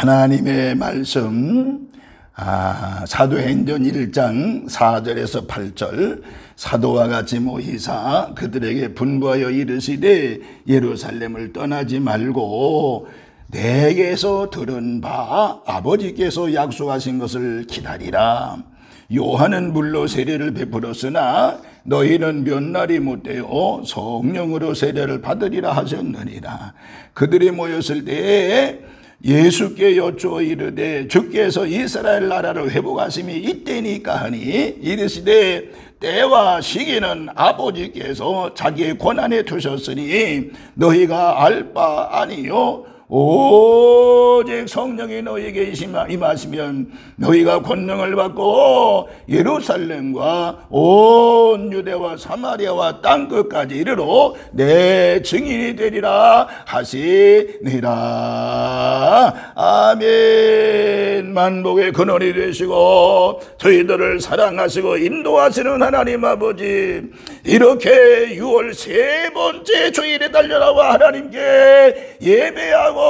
하나님의 말씀 사도행전 1장 4절에서 8절 사도와 같이 모이사 그들에게 분부하여 이르시되 예루살렘을 떠나지 말고 내게서 들은 바 아버지께서 약속하신 것을 기다리라. 요한은 물로 세례를 베풀었으나 너희는 몇 날이 못되어 성령으로 세례를 받으리라 하셨느니라. 그들이 모였을 때에 예수께 여쭈어 이르되 주께서 이스라엘 나라를 회복하심이 이때니까 하니 이르시되 때와 시기는 아버지께서 자기의 권한에 두셨으니 너희가 알 바 아니요 오직 성령이 너희에게 임하시면 너희가 권능을 받고 예루살렘과 온 유대와 사마리아와 땅끝까지 이르러 내 증인이 되리라 하시니라. 아멘. 만복의 근원이 되시고 저희들을 사랑하시고 인도하시는 하나님 아버지, 이렇게 6월 세 번째 주일에 달려나와 하나님께 예배하고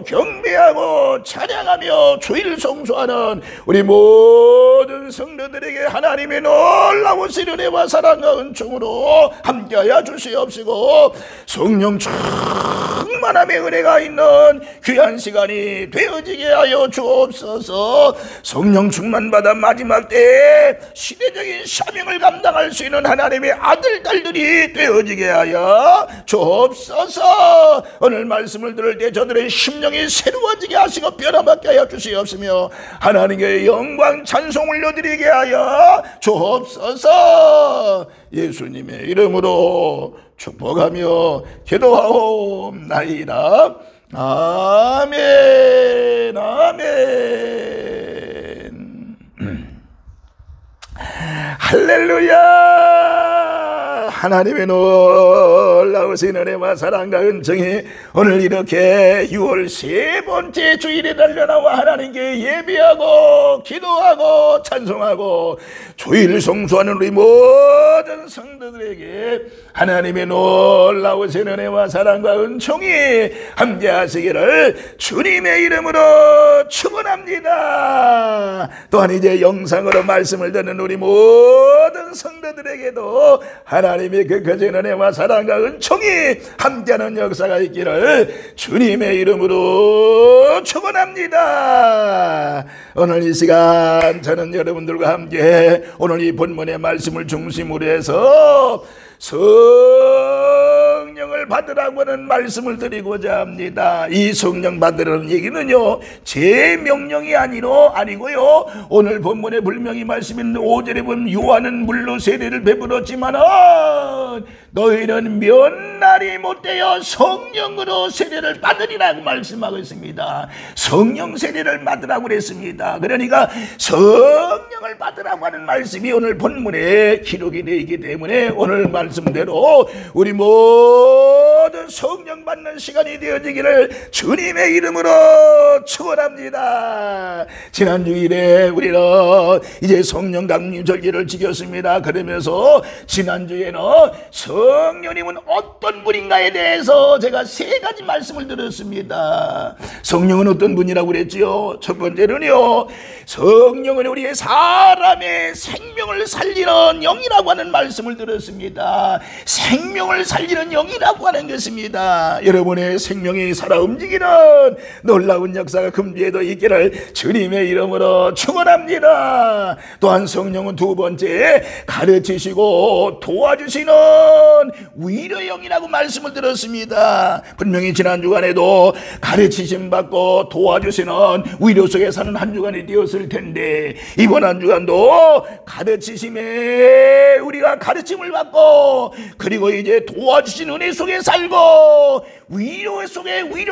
경배하고 찬양하며 주일 성수하는 우리 모든 성도들에게 하나님의 놀라우신 은혜와 사랑과 은총으로 함께하여 주시옵시고 성령 충만함의 은혜가 있는 귀한 시간이 되어지게 하여 주옵소서. 성령 충만받아 마지막 때에 시대적인 사명을 감당할 수 있는 하나님의 아들 딸들이 되어지게 하여 주옵소서. 오늘 말씀을 들을 때 저들의 심령이 새로워지게 하시고 변화받게 하여 주시옵시며 하나님께 영광 찬송 올려드리게 하여 주옵소서. 예수님의 이름으로 축복하며 기도하옵나이다. 아멘. 아멘. 할렐루야. 하나님의 놀라우신 은혜와 사랑과 은총이 오늘 이렇게 6월 세 번째 주일에 달려나와 하나님께 예배하고 기도하고 찬송하고 주일 성수하는 우리 모든 성도들에게 하나님의 놀라우신 은혜와 사랑과 은총이 함께 하시기를 주님의 이름으로 축원합니다. 또한 이제 영상으로 말씀을 듣는 우리 모든 성도들에게도 하나님의 그 거룩한 은혜와 사랑과 은총이 함께하는 역사가 있기를 주님의 이름으로 축원합니다. 오늘 이 시간 저는 여러분들과 함께 오늘 이 본문의 말씀을 중심으로 해서 성령을 받으라고 하는 말씀을 드리고자 합니다. 이 성령 받으라는 얘기는요 제 명령이 아니고요, 오늘 본문에 분명히 말씀인 5절에 보면 요한은 물로 세례를 베풀었지만은 너희는 몇 날이 못되어 성령으로 세례를 받으리라고 말씀하고 있습니다. 성령 세례를 받으라고 그랬습니다. 그러니까 성령을 받으라고 하는 말씀이 오늘 본문에 기록이 되어 있기 때문에 오늘 말씀대로 우리 모든 성령 받는 시간이 되어지기를 주님의 이름으로 축원합니다. 지난 주일에 우리는 이제 성령 강림절기를 지켰습니다. 그러면서 지난주에는 성령님은 어떤 분인가에 대해서 제가 세 가지 말씀을 드렸습니다. 성령은 어떤 분이라고 그랬지요? 첫 번째는요, 성령은 우리의 사람의 생명을 살리는 영이라고 하는 말씀을 드렸습니다. 생명을 살리는 영이라고 하는 것입니다. 여러분의 생명이 살아 움직이는 놀라운 역사가 금주에도 있기를 주님의 이름으로 축원합니다. 또한 성령은 두 번째, 가르치시고 도와주시는 위로의 영이라고 말씀을 드렸습니다. 분명히 지난 주간에도 가르치심 받고 도와주시는 위로 속에 사는 한 주간이 되었을 텐데, 이번 한 주간도 가르치심에 우리가 가르침을 받고 그리고 이제 도와주신 은혜 속에 살고 위로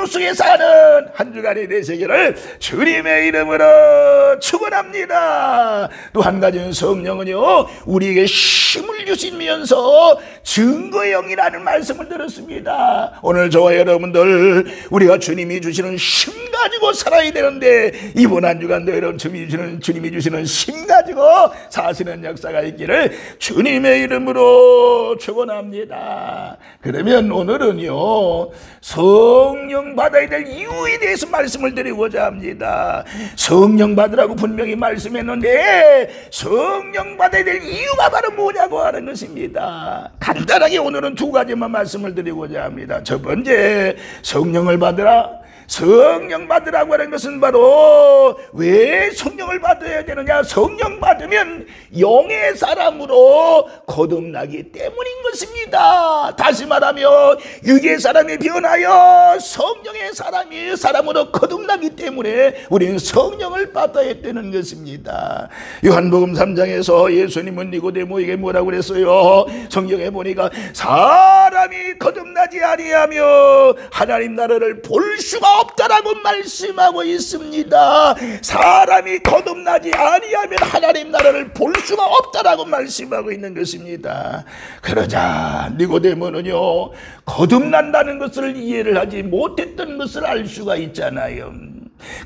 속에 사는 한 주간이 되시기를 주님의 이름으로 축원합니다. 또 한 가지는 성령은요 우리에게 힘을 주시면서 증거의 영이라는 말씀을 들었습니다. 오늘 저와 여러분들 우리가 주님이 주시는 힘 가지고 살아야 되는데, 이번 한 주간도 여러분 주님이 주시는 힘 가지고 사시는 역사가 있기를 주님의 주님의 이름으로 축원합니다. 그러면 오늘은요, 성령 받아야 될 이유에 대해서 말씀을 드리고자 합니다. 성령 받으라고 분명히 말씀했는데 성령 받아야 될 이유가 바로 뭐냐고 하는 것입니다. 간단하게 오늘은 두 가지만 말씀을 드리고자 합니다. 첫 번째, 성령을 받으라. 성령 받으라고 하는 것은 바로 왜 성령을 받아야 되느냐? 성령 받으면 영의 사람으로 거듭나기 때문인 것입니다. 다시 말하면 육의 사람이 변하여 성령의 사람으로 거듭나기 때문에 우리는 성령을 받아야 되는 것입니다. 요한복음 3장에서 예수님은 니고데모에게 뭐라고 그랬어요? 성경에 보니까 사람이 거듭나지 아니하며 하나님 나라를 볼 수가 없다라고 말씀하고 있습니다. 사람이 거듭나지 아니하면 하나님 나라를 볼 수가 없다라고 말씀하고 있는 것입니다. 그러자 니고데모는요, 거듭난다는 것을 이해를 하지 못했던 것을 알 수가 있잖아요.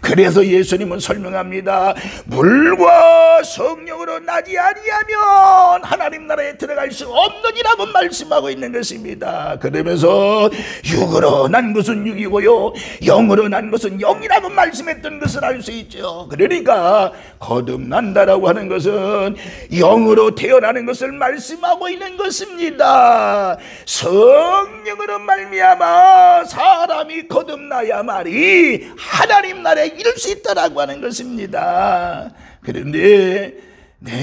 그래서 예수님은 설명합니다. 물과 성령으로 나지 아니하면 하나님 나라에 들어갈 수 없느니라고 말씀하고 있는 것입니다. 그러면서 육으로 난 것은 육이고요, 영으로 난 것은 영이라고 말씀했던 것을 알 수 있죠. 그러니까 거듭난다라고 하는 것은 영으로 태어나는 것을 말씀하고 있는 것입니다. 성령으로 말미암아 사람이 거듭나야만이 하나님 나라에 이룰 수 있다라고 하는 것입니다. 그런데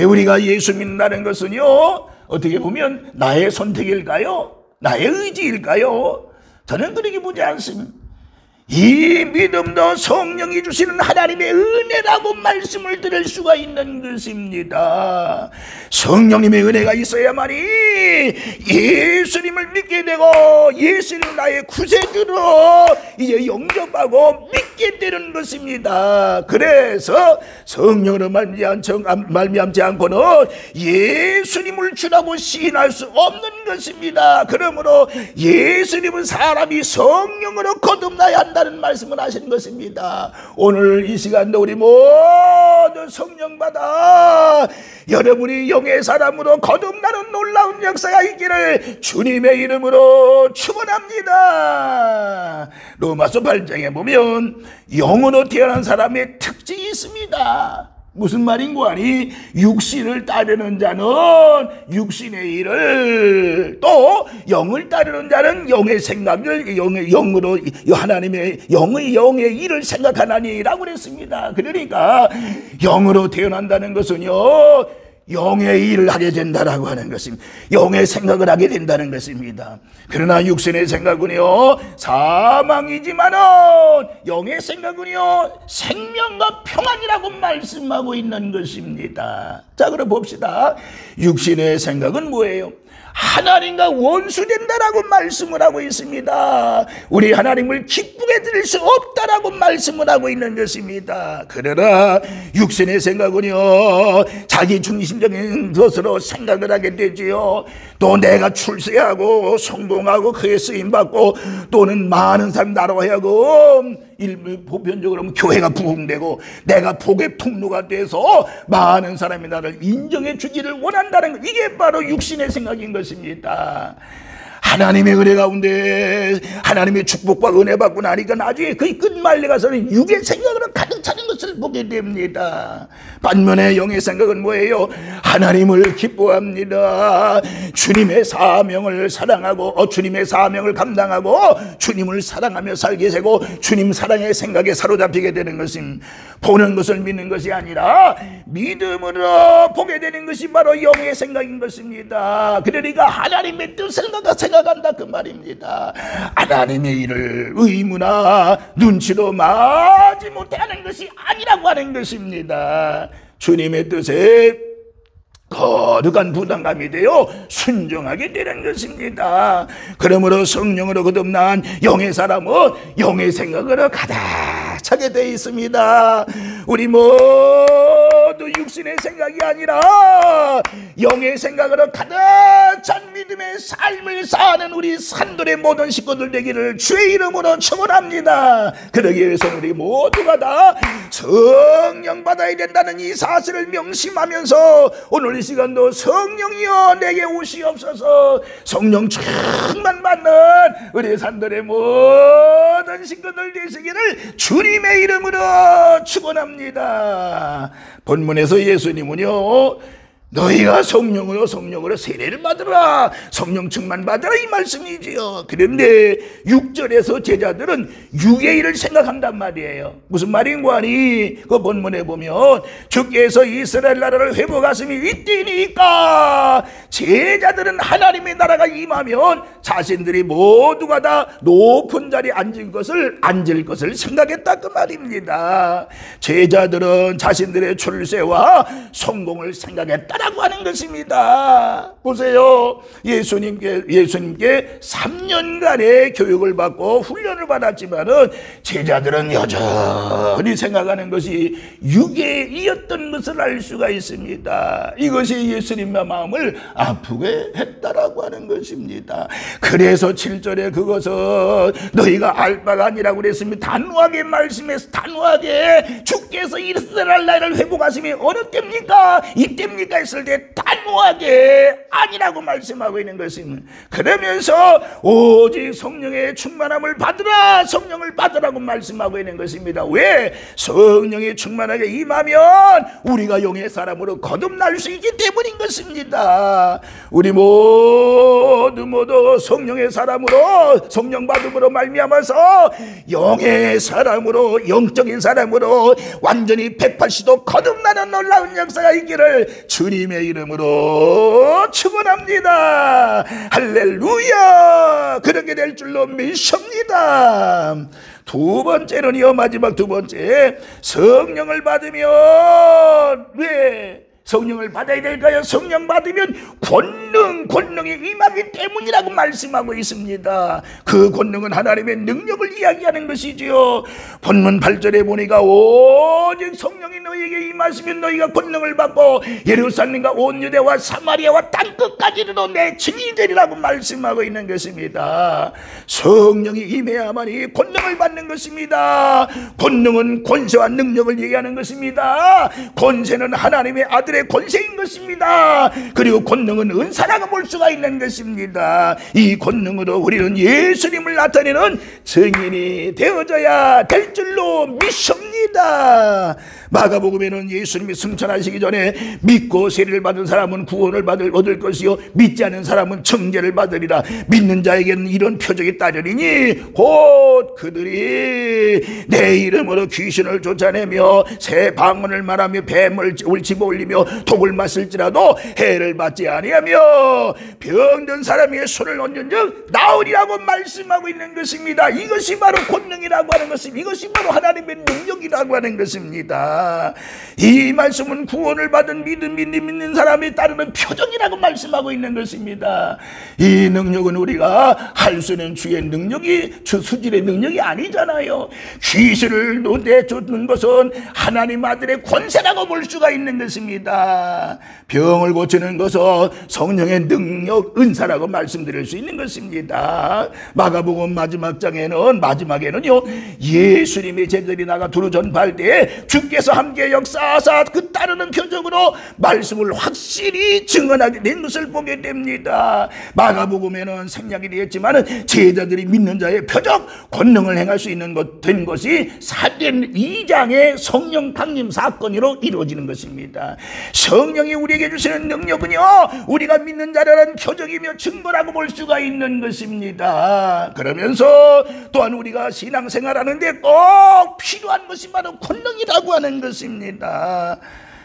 우리가 예수 믿는다는 것은요, 어떻게 보면 나의 선택일까요? 나의 의지일까요? 저는 그렇게 보지 않습니다. 이 믿음도 성령이 주시는 하나님의 은혜라고 말씀을 드릴 수가 있는 것입니다. 성령님의 은혜가 있어야만이 예수님을 믿게 되고 예수님 나의 구세주로 이제 영접하고 믿게 되는 것입니다. 그래서 성령으로 말미암지 않고는 예수님을 주라고 시인할 수 없는 것입니다. 그러므로 예수님은 사람이 성령으로 거듭나야 한다는 말씀을 하신 것입니다. 오늘 이 시간도 우리 모두 성령 받아 여러분이 영의 사람으로 거듭나는 놀라운 역사가 있기를 주님의 이름으로 축원합니다. 로마서 8장에 보면 영으로 태어난 사람의 특징이 있습니다. 무슨 말인고 하니 육신을 따르는 자는 육신의 일을, 또 영을 따르는 자는 영의 생각을 영으로 하나님의 영의 일을 생각하나니라고 그랬습니다. 그러니까 영으로 태어난다는 것은요, 영의 일을 하게 된다라고 하는 것입니다. 영의 생각을 하게 된다는 것입니다. 그러나 육신의 생각은요, 사망이지만은 영의 생각은요, 생명과 평안이라고 말씀하고 있는 것입니다. 자, 그럼 봅시다. 육신의 생각은 뭐예요? 하나님과 원수된다라고 말씀을 하고 있습니다. 우리 하나님을 기쁘게 드릴 수 없다라고 말씀을 하고 있는 것입니다. 그러나 육신의 생각은요, 자기 중심적인 것으로 생각을 하게 되지요. 또 내가 출세하고 성공하고 그에 쓰임받고 또는 많은 사람 나로 하여금 보편적으로 교회가 부흥되고 내가 복의 통로가 돼서 많은 사람이 나를 인정해 주기를 원한다는 것, 이게 바로 육신의 생각인 것입니다. 하나님의 은혜 가운데 하나님의 축복과 은혜 받고 나니까 나중에 그 끝말에 가서는 육의 생각으로 가득 차는 것을 보게 됩니다. 반면에 영의 생각은 뭐예요? 하나님을 기뻐합니다. 주님의 사명을 사랑하고 주님의 사명을 감당하고 주님을 사랑하며 살게 되고 주님 사랑의 생각에 사로잡히게 되는 것은 보는 것을 믿는 것이 아니라 믿음으로 보게 되는 것이 바로 영의 생각인 것입니다. 그러니까 하나님의 뜻을 생각한다 그 말입니다. 하나님의 일을 의무나 눈치로 마지 못하는 것이 아니라고 하는 것입니다. 주님의 뜻에 거룩한 부담감이 되어 순종하게 되는 것입니다. 그러므로 성령으로 거듭난 영의 사람은 영의 생각으로 가득 차게 되어 있습니다. 우리 모두 육신의 생각이 아니라 영의 생각으로 가득 찬 믿음, 믿음의 삶을 사는 우리 산돌의 모든 식구들 되기를 주의 이름으로 축원합니다. 그러기 위해서 우리 모두가 다 성령 받아야 된다는 이 사실을 명심하면서 오늘 이 시간도 성령이여 내게 오시옵소서. 성령 충만 받는 우리 산돌의 모든 식구들 되시기를 주님의 이름으로 축원합니다. 본문에서 예수님은요, 너희가 성령으로 세례를 받으라, 성령 충만 받으라, 이 말씀이지요. 그런데 6절에서 제자들은 유괴일을 생각한단 말이에요. 무슨 말인고 하니 그 본문에 보면 주께서 이스라엘 나라를 회복하심이 이때니까 제자들은 하나님의 나라가 임하면 자신들이 모두가 다 높은 자리에 앉을 것을 생각했다 그 말입니다. 제자들은 자신들의 출세와 성공을 생각했다 라고 하는 것입니다. 보세요. 예수님께 3년간의 교육을 받고 훈련을 받았지만은 제자들은 여전히 생각하는 것이 유괴이었던 것을 알 수가 있습니다. 이것이 예수님의 마음을 아프게 했다라고 하는 것입니다. 그래서 7절에 그것은 너희가 알 바가 아니라고 그랬습니다. 단호하게 말씀해서 단호하게 주께서 이스라엘 나라를 회복하심이 어느 때입니까? 이때입니까? 했을 때 단호하게 아니라고 말씀하고 있는 것입니다. 그러면서 오직 성령의 충만함을 받으라, 성령을 받으라고 말씀하고 있는 것입니다. 왜? 성령이 충만하게 임하면 우리가 영의 사람으로 거듭날 수 있기 때문인 것입니다. 우리 모두 성령의 사람으로, 성령 받음으로 말미암아서 영의 사람으로, 영적인 사람으로 완전히 180도 거듭나는 놀라운 역사가 있기를 주님의 이름으로 축원합니다. 할렐루야. 그렇게 될 줄로 믿습니다. 두 번째는요, 마지막 두 번째, 성령을 받으면 왜 성령을 받아야 될까요? 성령 받으면 권능이 임하기 때문이라고 말씀하고 있습니다. 그 권능은 하나님의 능력을 이야기하는 것이지요. 본문 8절에 보니까 오직 성령이 너희에게 임하시면 너희가 권능을 받고 예루살렘과 온 유대와 사마리아와 땅끝까지 이르러 내 증인이 되리라고 말씀하고 있는 것입니다. 성령이 임해야만 이 권능을 받는 것입니다. 권능은 권세와 능력을 얘기하는 것입니다. 권세는 하나님의 아들의 권세인 것입니다. 그리고 권능은 은사라고 볼 수가 있는 것입니다. 이 권능으로 우리는 예수님을 나타내는 증인이 되어져야 될 줄로 믿습니다. 마가복음에는 예수님이 승천하시기 전에 믿고 세례를 받은 사람은 구원을 얻을 것이요 믿지 않은 사람은 정죄를 받으리라. 믿는 자에게는 이런 표적이 따르리니 곧 그들이 내 이름으로 귀신을 쫓아내며 새 방언을 말하며 뱀을 집어올리며 독을 마실지라도 해를 받지 아니하며 병든 사람의 손을 얹은 즉 나으리라고 말씀하고 있는 것입니다. 이것이 바로 권능이라고 하는 것입니다. 이것이 바로 하나님의 능력이라고 하는 것입니다. 이 말씀은 구원을 받은 믿는 사람이 따르는 표정이라고 말씀하고 있는 것입니다. 이 능력은 우리가 할 수 있는 주의 능력이 수질의 능력이 아니잖아요. 귀신을 내쫓는 것은 하나님 아들의 권세라고 볼 수가 있는 것입니다. 병을 고치는 것은 성령의 능력, 은사라고 말씀드릴 수 있는 것입니다. 마가복음 마지막에는요 예수님의 제자들이 나가 두루 전파할 때 주께서 함께 역사하사 그 따르는 표적으로 말씀을 확실히 증언하게 된 것을 보게 됩니다. 마가복음에는 생략이 되었지만 제자들이 믿는 자의 표적, 권능을 행할 수 있는 된 것이 사도행 2장의 성령 강림 사건으로 이루어지는 것입니다. 성령이 우리에게 주시는 능력은요 우리가 믿는 자라는 표적이며 증거라고 볼 수가 있는 것입니다. 그러면서 또한 우리가 신앙생활하는데 꼭 필요한 것이 바로 권능이라고 하는 것입니다.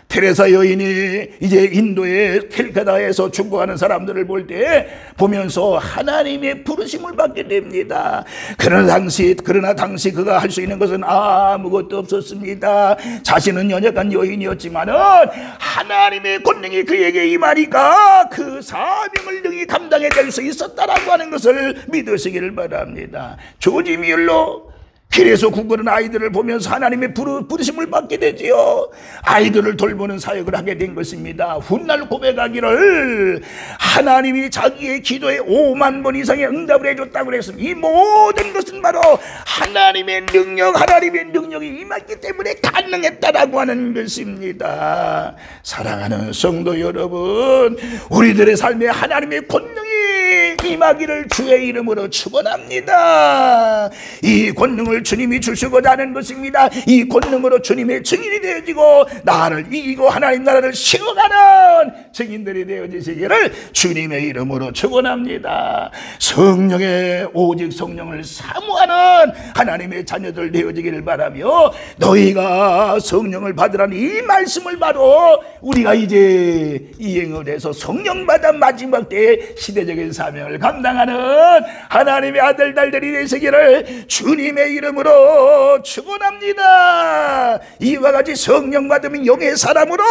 테레사 여인이 이제 인도의 캘카다에서 죽어가는 사람들을 볼 때 보면서 하나님의 부르심을 받게 됩니다. 그러나 당시 그가 할 수 있는 것은 아무것도 없었습니다. 자신은 연약한 여인이었지만은 하나님의 권능이 그에게 임하니까 그 사명을 능히 감당해낼 수 있었다라고 하는 것을 믿으시기를 바랍니다. 조지 뮬러 길에서 구걸은 아이들을 보면서 하나님의 부르심을 받게 되지요. 아이들을 돌보는 사역을 하게 된 것입니다. 훗날 고백하기를 하나님이 자기의 기도에 5만 번 이상의 응답을 해줬다고 그랬습니다. 이 모든 것은 바로 하나님의 능력이 임했기 때문에 가능했다라고 하는 것입니다. 사랑하는 성도 여러분, 우리들의 삶에 하나님의 권능이 임하기를 주의 이름으로 축원합니다. 이 권능을 주님이 주시고자 하는 것입니다. 이 권능으로 주님의 증인이 되어지고 나를 이기고 하나님 나라를 세워가는 증인들이 되어지시기를 주님의 이름으로 축원합니다. 성령의 오직 성령을 사모하는 하나님의 자녀들 되어지기를 바라며, 너희가 성령을 받으라는 이 말씀을 바로 우리가 이제 이행을 해서 성령 받아 마지막 때에 시대적인 사명을 감당하는 하나님의 아들 딸들이 되시기를 주님의 이름으로 축원합니다. 이와 같이 성령 받으면 영의 사람으로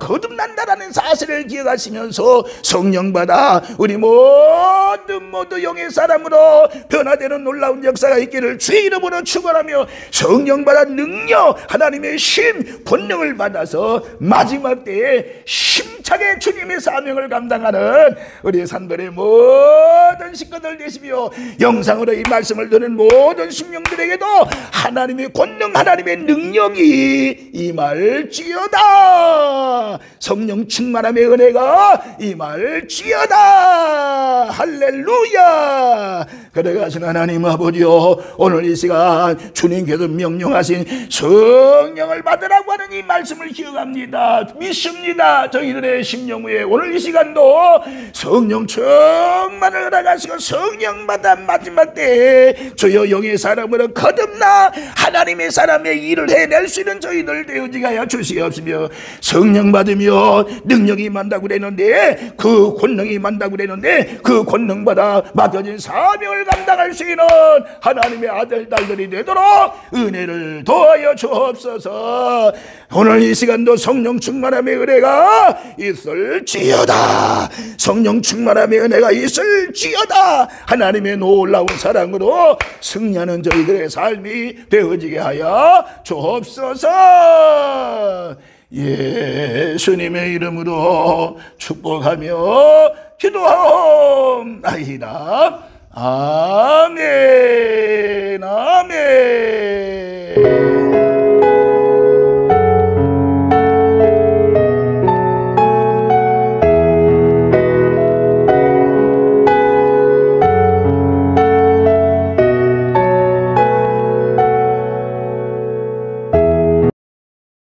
거듭난다라는 사실을 기억하시면서 성령 받아 우리 모두 영의 사람으로 변화되는 놀라운 역사가 있기를 주의 이름으로 축원하며, 성령 받아 능력, 하나님의 심, 권능을 받아서 마지막 때에 힘차게 주님의 사명을 감당하는 우리 산벌의 모든 식구들 되시며, 영상으로 이 말씀을 듣는 모든 심령들에게도 하나님의 권능, 하나님의 능력이 임할지어다. 성령 충만함의 은혜가 임할지어다. 할렐루야. 그래가신 하나님 아버지요, 오늘 이 시간 주님께서 명령하신 성령을 받으라고 하는 이 말씀을 기억합니다. 믿습니다. 저희들의 심령 위에 오늘 이 시간도 성령 충만을 허락하시고 성령마다 마지막 때에 주여 영의 사람으로 거듭나 하나님의 사람의 일을 해낼 수 있는 저희들 되어지게 하여 주시옵시며, 성령 받으며 능력이 임한다고 그랬는데, 그 권능이 임한다고 그랬는데 그 권능받아 맡겨진 사명을 감당할 수 있는 하나님의 아들 딸들이 되도록 은혜를 더하여 주옵소서. 오늘 이 시간도 성령 충만함의 은혜가 있을지어다. 성령 충만함의 은혜가 있을지어다. 하나님의 놀라운 사랑으로 승리하는 저희들의 삶이 되어지게 하여 주옵소서. 예수님의 이름으로 축복하며 기도하옵나이다. 아멘. 아멘.